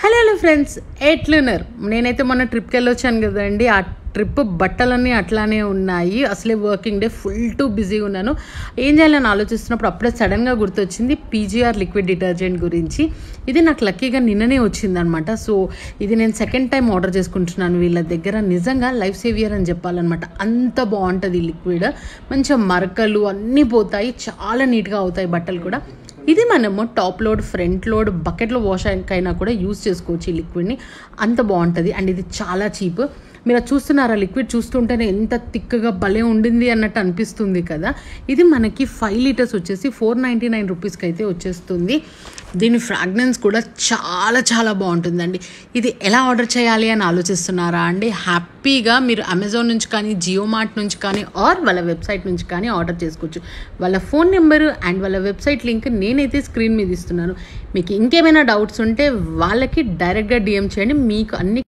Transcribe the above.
Hello friends, ఎట్లున్నారు? నేనైతే మొన్న ట్రిప్కి వెళ్ళొచ్చాను కదండి. ఆ ట్రిప్ బట్టలన్నీ అట్లానే ఉన్నాయి. అసలే వర్కింగ్ డే ఫుల్ టు బిజీగా ఉన్నాను. ఏం చేయాలని ఆలోచిస్తున్నప్పుడు అప్పుడే సడన్గా గుర్తొచ్చింది పీజీఆర్ లిక్విడ్ డిటర్జెంట్ గురించి. ఇది నాకు లక్కీగా నిన్ననే వచ్చిందనమాట. సో ఇది నేను సెకండ్ టైం ఆర్డర్ చేసుకుంటున్నాను వీళ్ళ దగ్గర. నిజంగా లైఫ్ సేవియర్ అని చెప్పాలన్నమాట. అంత బాగుంటుంది లిక్విడ్. మంచిగా మరకలు అన్నీ పోతాయి, చాలా నీట్గా అవుతాయి బట్టలు కూడా. ఇది మనము టాప్ లోడ్, ఫ్రంట్ లోడ్, బకెట్లో వాష్ అయినా కూడా యూస్ చేసుకోవచ్చు ఈ లిక్విడ్ని. అంత బాగుంటుంది అండ్ ఇది చాలా చీప్. మీరు చూస్తున్నారా, లిక్విడ్ చూస్తుంటేనే ఎంత థిక్గా భలే ఉండింది అన్నట్టు అనిపిస్తుంది కదా. ఇది మనకి 5 లీటర్స్ వచ్చేసి 499 రూపీస్కి అయితే వచ్చేస్తుంది. దీని ఫ్రాగ్రెన్స్ కూడా చాలా చాలా బాగుంటుందండి. ఇది ఎలా ఆర్డర్ చేయాలి అని ఆలోచిస్తున్నారా అండి? హ్యాపీగా మీరు అమెజాన్ నుంచి కానీ, జియో మార్ట్ నుంచి కానీ, ఆర్ వాళ్ళ వెబ్సైట్ నుంచి కానీ ఆర్డర్ చేసుకోవచ్చు. వాళ్ళ ఫోన్ నెంబరు అండ్ వాళ్ళ వెబ్సైట్ లింక్ నేనైతే స్క్రీన్ మీద ఇస్తున్నాను. మీకు ఇంకేమైనా డౌట్స్ ఉంటే వాళ్ళకి డైరెక్ట్గా డిఎం చేయండి. మీకు అన్ని